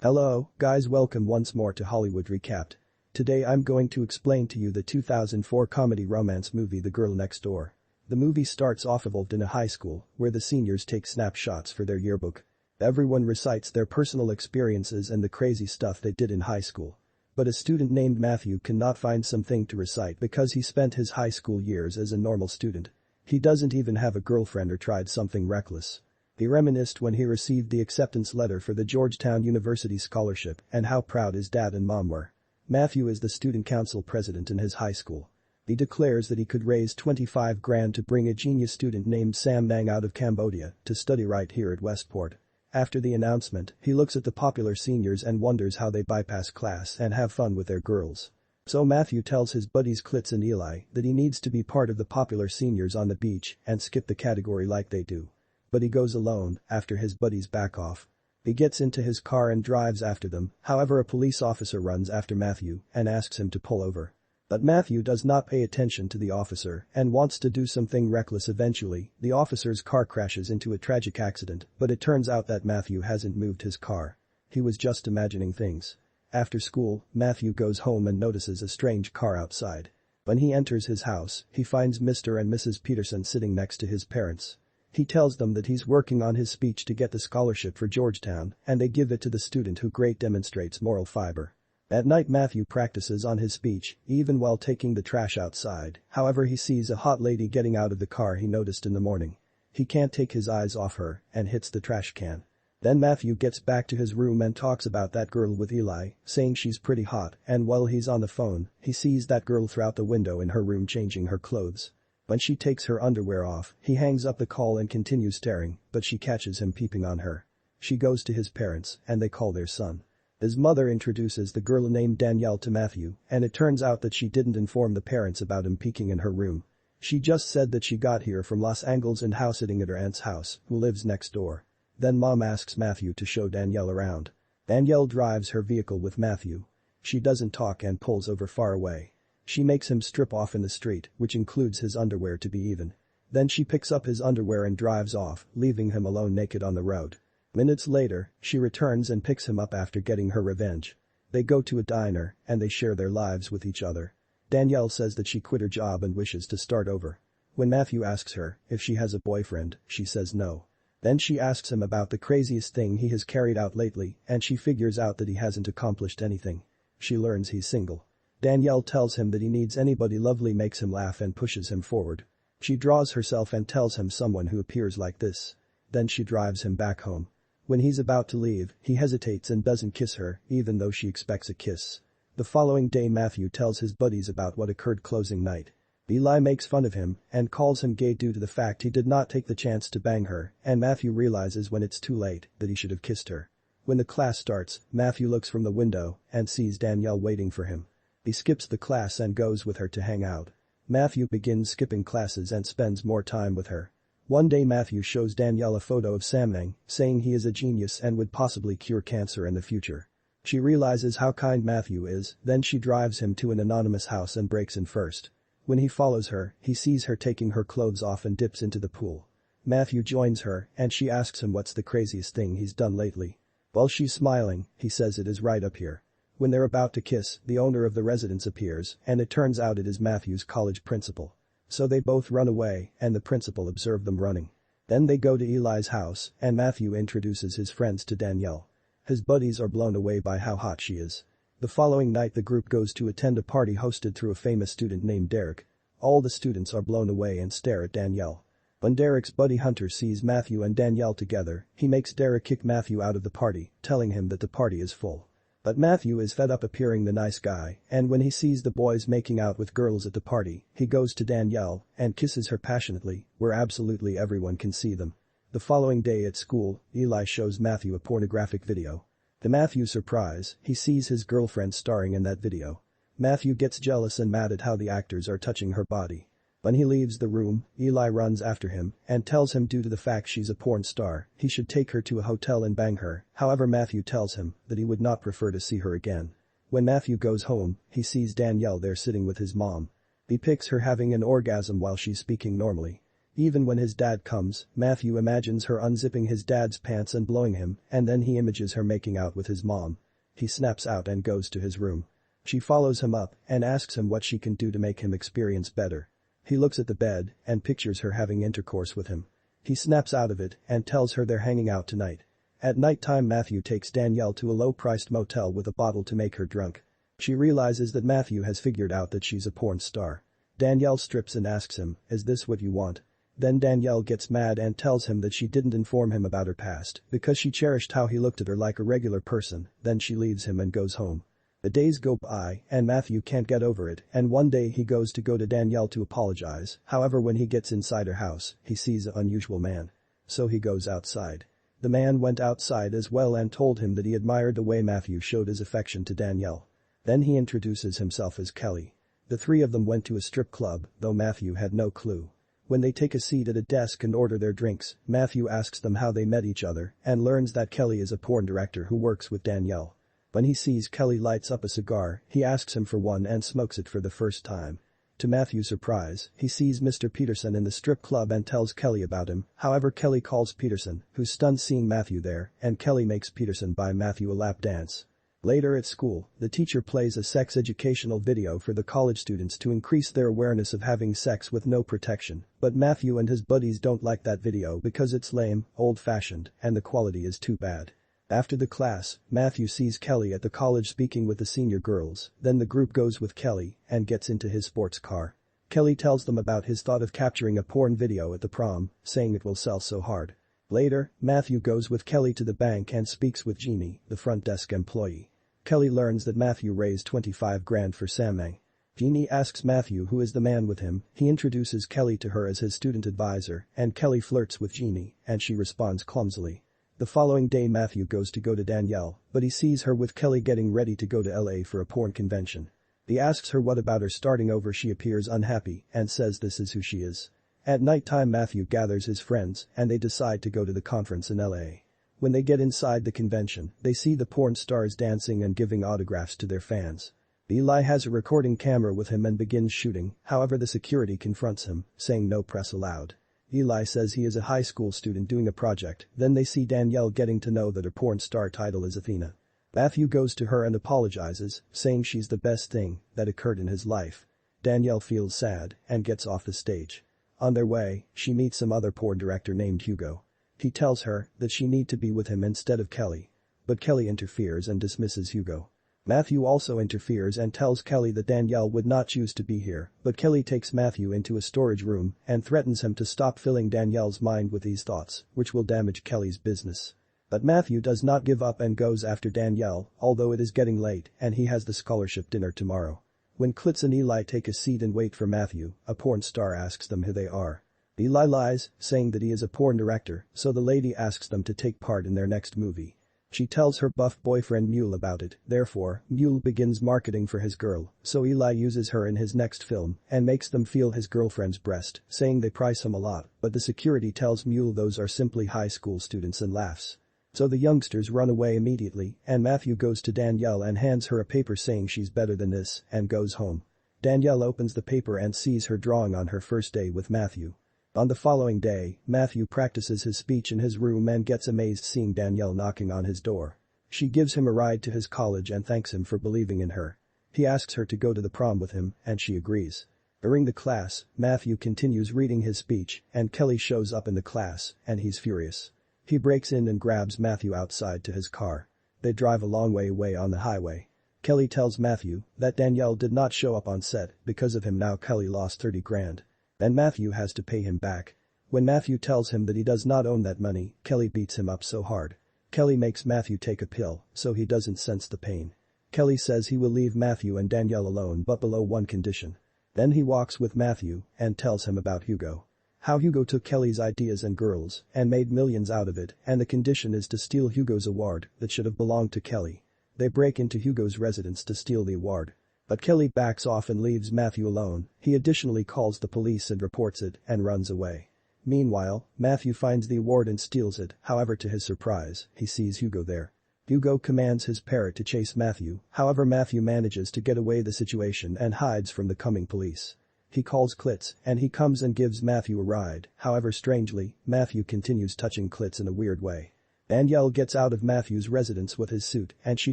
Hello, guys, welcome once more to Hollywood Recapped. Today I'm going to explain to you the 2004 comedy romance movie The Girl Next Door. The movie starts off involved in a high school where the seniors take snapshots for their yearbook. Everyone recites their personal experiences and the crazy stuff they did in high school. But a student named Matthew cannot find something to recite because he spent his high school years as a normal student. He doesn't even have a girlfriend or tried something reckless. He reminisced when he received the acceptance letter for the Georgetown University scholarship and how proud his dad and mom were. Matthew is the student council president in his high school. He declares that he could raise 25 grand to bring a genius student named Sam Nang out of Cambodia to study right here at Westport. After the announcement, he looks at the popular seniors and wonders how they bypass class and have fun with their girls. So Matthew tells his buddies Klitz and Eli that he needs to be part of the popular seniors on the beach and skip the category like they do. But he goes alone after his buddies back off. He gets into his car and drives after them, however a police officer runs after Matthew and asks him to pull over. But Matthew does not pay attention to the officer and wants to do something reckless. Eventually, the officer's car crashes into a tragic accident, but it turns out that Matthew hasn't moved his car. He was just imagining things. After school, Matthew goes home and notices a strange car outside. When he enters his house, he finds Mr. and Mrs. Peterson sitting next to his parents. He tells them that he's working on his speech to get the scholarship for Georgetown, and they give it to the student who demonstrates moral fiber. At night Matthew practices on his speech, even while taking the trash outside, however he sees a hot lady getting out of the car he noticed in the morning. He can't take his eyes off her and hits the trash can. Then Matthew gets back to his room and talks about that girl with Eli, saying she's pretty hot, and while he's on the phone, he sees that girl throughout the window in her room changing her clothes. When she takes her underwear off, he hangs up the call and continues staring, but she catches him peeping on her. She goes to his parents, and they call their son. His mother introduces the girl named Danielle to Matthew, and it turns out that she didn't inform the parents about him peeking in her room. She just said that she got here from Los Angeles and house sitting at her aunt's house, who lives next door. Then mom asks Matthew to show Danielle around. Danielle drives her vehicle with Matthew. She doesn't talk and pulls over far away. She makes him strip off in the street, which includes his underwear to be even. Then she picks up his underwear and drives off, leaving him alone naked on the road. Minutes later, she returns and picks him up after getting her revenge. They go to a diner, and they share their lives with each other. Danielle says that she quit her job and wishes to start over. When Matthew asks her if she has a boyfriend, she says no. Then she asks him about the craziest thing he has carried out lately, and she figures out that he hasn't accomplished anything. She learns he's single. Danielle tells him that he needs anybody lovely, makes him laugh and pushes him forward. She draws herself and tells him someone who appears like this. Then she drives him back home. When he's about to leave, he hesitates and doesn't kiss her, even though she expects a kiss. The following day Matthew tells his buddies about what occurred closing night. Eli makes fun of him and calls him gay due to the fact he did not take the chance to bang her, and Matthew realizes when it's too late that he should have kissed her. When the class starts, Matthew looks from the window and sees Danielle waiting for him. He skips the class and goes with her to hang out. Matthew begins skipping classes and spends more time with her. One day Matthew shows Danielle a photo of Sam Nang, saying he is a genius and would possibly cure cancer in the future. She realizes how kind Matthew is, then she drives him to an anonymous house and breaks in first. When he follows her, he sees her taking her clothes off and dips into the pool. Matthew joins her and she asks him what's the craziest thing he's done lately. While she's smiling, he says it is right up here. When they're about to kiss, the owner of the residence appears, and it turns out it is Matthew's college principal. So they both run away, and the principal observes them running. Then they go to Eli's house, and Matthew introduces his friends to Danielle. His buddies are blown away by how hot she is. The following night the group goes to attend a party hosted through a famous student named Derek. All the students are blown away and stare at Danielle. When Derek's buddy Hunter sees Matthew and Danielle together, he makes Derek kick Matthew out of the party, telling him that the party is full. But Matthew is fed up appearing the nice guy, and when he sees the boys making out with girls at the party, he goes to Danielle and kisses her passionately, where absolutely everyone can see them. The following day at school, Eli shows Matthew a pornographic video. To Matthew's surprise, he sees his girlfriend starring in that video. Matthew gets jealous and mad at how the actors are touching her body. When he leaves the room, Eli runs after him and tells him due to the fact she's a porn star, he should take her to a hotel and bang her, however Matthew tells him that he would not prefer to see her again. When Matthew goes home, he sees Danielle there sitting with his mom. He picks her having an orgasm while she's speaking normally. Even when his dad comes, Matthew imagines her unzipping his dad's pants and blowing him, and then he images her making out with his mom. He snaps out and goes to his room. She follows him up and asks him what she can do to make him experience better. He looks at the bed and pictures her having intercourse with him. He snaps out of it and tells her they're hanging out tonight. At night time Matthew takes Danielle to a low-priced motel with a bottle to make her drunk. She realizes that Matthew has figured out that she's a porn star. Danielle strips and asks him, "Is this what you want?" Then Danielle gets mad and tells him that she didn't inform him about her past because she cherished how he looked at her like a regular person, then she leaves him and goes home. The days go by and Matthew can't get over it, and one day he goes to Danielle to apologize, however when he gets inside her house, he sees an unusual man. So he goes outside. The man went outside as well and told him that he admired the way Matthew showed his affection to Danielle. Then he introduces himself as Kelly. The three of them went to a strip club, though Matthew had no clue. When they take a seat at a desk and order their drinks, Matthew asks them how they met each other and learns that Kelly is a porn director who works with Danielle. When he sees Kelly lights up a cigar, he asks him for one and smokes it for the first time. To Matthew's surprise, he sees Mr. Peterson in the strip club and tells Kelly about him, however Kelly calls Peterson, who's stunned seeing Matthew there, and Kelly makes Peterson buy Matthew a lap dance. Later at school, the teacher plays a sex educational video for the college students to increase their awareness of having sex with no protection, but Matthew and his buddies don't like that video because it's lame, old-fashioned, and the quality is too bad. After the class, Matthew sees Kelly at the college speaking with the senior girls, then the group goes with Kelly and gets into his sports car. Kelly tells them about his thought of capturing a porn video at the prom, saying it will sell so hard. Later, Matthew goes with Kelly to the bank and speaks with Jeannie, the front desk employee. Kelly learns that Matthew raised 25 grand for Samang. Jeannie asks Matthew who is the man with him, he introduces Kelly to her as his student advisor, and Kelly flirts with Jeannie, and she responds clumsily. The following day Matthew goes to Danielle, but he sees her with Kelly getting ready to go to LA for a porn convention. He asks her what about her starting over, she appears unhappy and says this is who she is. At night time Matthew gathers his friends and they decide to go to the conference in LA. When they get inside the convention, they see the porn stars dancing and giving autographs to their fans. Eli has a recording camera with him and begins shooting, however the security confronts him, saying no press allowed. Eli says he is a high school student doing a project, then they see Danielle getting to know that her porn star title is Athena. Matthew goes to her and apologizes, saying she's the best thing that occurred in his life. Danielle feels sad and gets off the stage. On their way, she meets some other porn director named Hugo. He tells her that she need to be with him instead of Kelly. But Kelly interferes and dismisses Hugo. Matthew also interferes and tells Kelly that Danielle would not choose to be here, but Kelly takes Matthew into a storage room and threatens him to stop filling Danielle's mind with these thoughts, which will damage Kelly's business. But Matthew does not give up and goes after Danielle, although it is getting late and he has the scholarship dinner tomorrow. When Klitz and Eli take a seat and wait for Matthew, a porn star asks them who they are. Eli lies, saying that he is a porn director, so the lady asks them to take part in their next movie. She tells her buff boyfriend Mule about it, therefore, Mule begins marketing for his girl, so Eli uses her in his next film and makes them feel his girlfriend's breast, saying they price him a lot, but the security tells Mule those are simply high school students and laughs. So the youngsters run away immediately and Matthew goes to Danielle and hands her a paper saying she's better than this and goes home. Danielle opens the paper and sees her drawing on her first day with Matthew. On the following day, Matthew practices his speech in his room and gets amazed seeing Danielle knocking on his door. She gives him a ride to his college and thanks him for believing in her. He asks her to go to the prom with him and she agrees. During the class, Matthew continues reading his speech and Kelly shows up in the class and he's furious. He breaks in and grabs Matthew outside to his car. They drive a long way away on the highway. Kelly tells Matthew that Danielle did not show up on set because of him. Now Kelly lost 30 grand. And Matthew has to pay him back. When Matthew tells him that he does not own that money, Kelly beats him up so hard. Kelly makes Matthew take a pill so he doesn't sense the pain. Kelly says he will leave Matthew and Danielle alone but below one condition. Then he walks with Matthew and tells him about Hugo. How Hugo took Kelly's ideas and girls and made millions out of it, and the condition is to steal Hugo's award that should have belonged to Kelly. They break into Hugo's residence to steal the award. But Kelly backs off and leaves Matthew alone. He additionally calls the police and reports it and runs away. Meanwhile, Matthew finds the award and steals it, however to his surprise, he sees Hugo there. Hugo commands his parrot to chase Matthew, however Matthew manages to get away the situation and hides from the coming police. He calls Klitz, and he comes and gives Matthew a ride, however strangely, Matthew continues touching Klitz in a weird way. Danielle gets out of Matthew's residence with his suit and she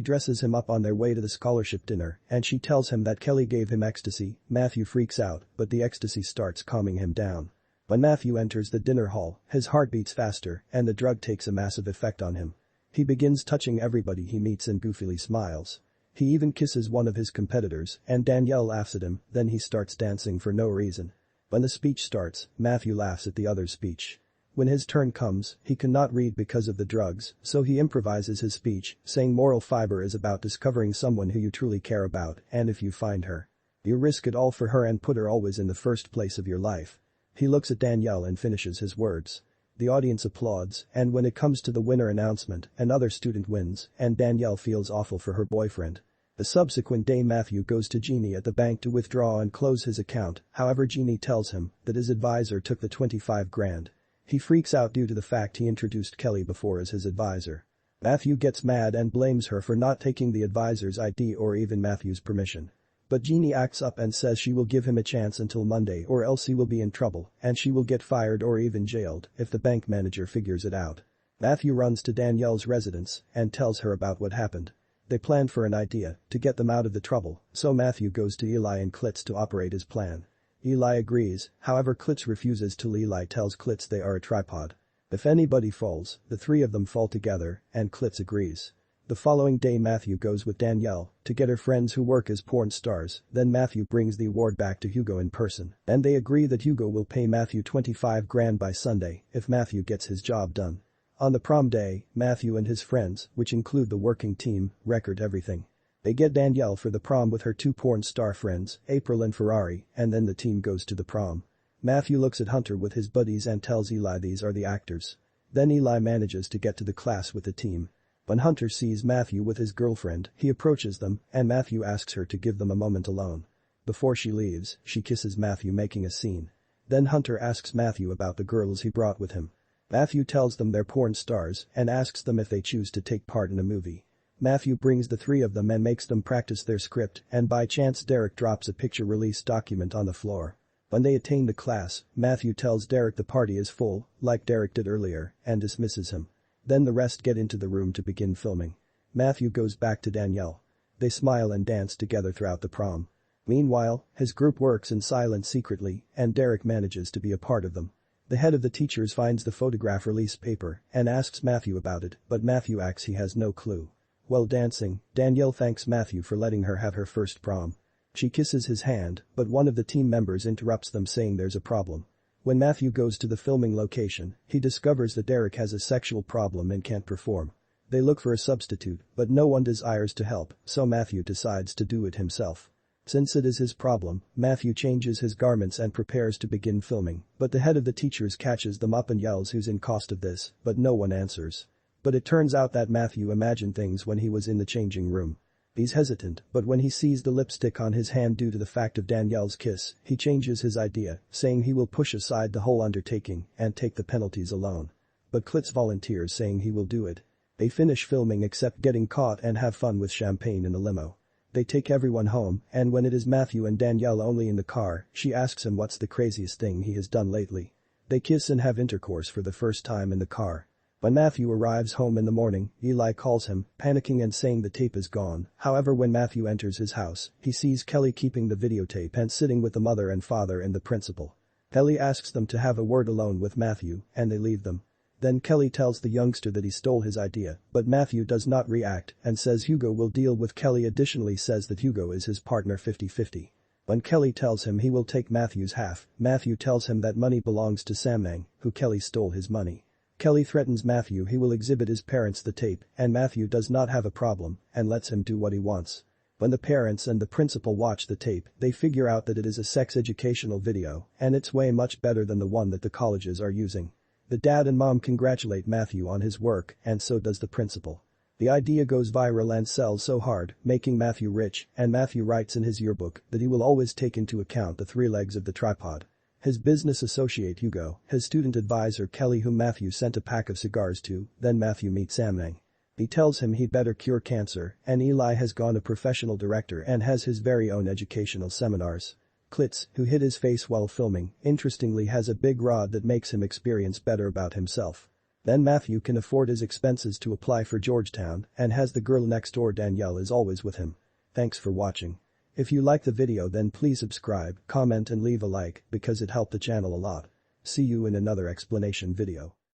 dresses him up on their way to the scholarship dinner and she tells him that Kelly gave him ecstasy. Matthew freaks out, but the ecstasy starts calming him down. When Matthew enters the dinner hall, his heart beats faster and the drug takes a massive effect on him. He begins touching everybody he meets and goofily smiles. He even kisses one of his competitors and Danielle laughs at him, then he starts dancing for no reason. When the speech starts, Matthew laughs at the other's speech. When his turn comes, he cannot read because of the drugs, so he improvises his speech, saying moral fiber is about discovering someone who you truly care about, and if you find her, you risk it all for her and put her always in the first place of your life. He looks at Danielle and finishes his words. The audience applauds, and when it comes to the winner announcement, another student wins, and Danielle feels awful for her boyfriend. The subsequent day Matthew goes to Jeannie at the bank to withdraw and close his account, however Jeannie tells him that his advisor took the 25 grand. He freaks out due to the fact he introduced Kelly before as his advisor. Matthew gets mad and blames her for not taking the advisor's ID or even Matthew's permission. But Jeannie acts up and says she will give him a chance until Monday or else he will be in trouble and she will get fired or even jailed if the bank manager figures it out. Matthew runs to Danielle's residence and tells her about what happened. They plan for an idea to get them out of the trouble, so Matthew goes to Eli and Klitz to operate his plan. Eli agrees, however Klitz refuses till Eli tells Klitz they are a tripod. If anybody falls, the three of them fall together, and Klitz agrees. The following day Matthew goes with Danielle to get her friends who work as porn stars, then Matthew brings the award back to Hugo in person, and they agree that Hugo will pay Matthew 25 grand by Sunday if Matthew gets his job done. On the prom day, Matthew and his friends, which include the working team, record everything. They get Danielle for the prom with her two porn star friends, April and Ferrari, and then the team goes to the prom. Matthew looks at Hunter with his buddies and tells Eli these are the actors. Then Eli manages to get to the class with the team. When Hunter sees Matthew with his girlfriend, he approaches them, and Matthew asks her to give them a moment alone. Before she leaves, she kisses Matthew making a scene. Then Hunter asks Matthew about the girls he brought with him. Matthew tells them they're porn stars and asks them if they choose to take part in a movie. Matthew brings the three of them and makes them practice their script and by chance Derek drops a picture release document on the floor. When they attain the class, Matthew tells Derek the party is full, like Derek did earlier, and dismisses him. Then the rest get into the room to begin filming. Matthew goes back to Danielle. They smile and dance together throughout the prom. Meanwhile, his group works in silence secretly, and Derek manages to be a part of them. The head of the teachers finds the photograph release paper and asks Matthew about it, but Matthew acts he has no clue. While dancing, Danielle thanks Matthew for letting her have her first prom. She kisses his hand, but one of the team members interrupts them saying there's a problem. When Matthew goes to the filming location, he discovers that Derek has a sexual problem and can't perform. They look for a substitute, but no one desires to help, so Matthew decides to do it himself. Since it is his problem, Matthew changes his garments and prepares to begin filming, but the head of the teachers catches them up and yells who's in cost of this, but no one answers. But it turns out that Matthew imagined things when he was in the changing room. He's hesitant, but when he sees the lipstick on his hand due to the fact of Danielle's kiss, he changes his idea, saying he will push aside the whole undertaking and take the penalties alone. But Klitz volunteers saying he will do it. They finish filming except getting caught and have fun with champagne in the limo. They take everyone home, and when it is Matthew and Danielle only in the car, she asks him what's the craziest thing he has done lately. They kiss and have intercourse for the first time in the car. When Matthew arrives home in the morning, Eli calls him, panicking and saying the tape is gone. However, when Matthew enters his house, he sees Kelly keeping the videotape and sitting with the mother and father and the principal. Kelly asks them to have a word alone with Matthew, and they leave them. Then Kelly tells the youngster that he stole his idea, but Matthew does not react and says Hugo will deal with Kelly. Additionally says that Hugo is his partner 50-50. When Kelly tells him he will take Matthew's half, Matthew tells him that money belongs to Samang, who Kelly stole his money. Kelly threatens Matthew he will exhibit his parents the tape, and Matthew does not have a problem and lets him do what he wants. When the parents and the principal watch the tape, they figure out that it is a sex educational video, and it's way much better than the one that the colleges are using. The dad and mom congratulate Matthew on his work, and so does the principal. The idea goes viral and sells so hard, making Matthew rich, and Matthew writes in his yearbook that he will always take into account the three legs of the tripod. His business associate Hugo, his student advisor Kelly whom Matthew sent a pack of cigars to, then Matthew meets Samang. He tells him he'd better cure cancer, and Eli has gone a professional director and has his very own educational seminars. Klitz, who hit his face while filming, interestingly has a big rod that makes him experience better about himself. Then Matthew can afford his expenses to apply for Georgetown and has the girl next door Danielle is always with him. Thanks for watching. If you like the video then please subscribe, comment and leave a like because it helped the channel a lot. See you in another explanation video.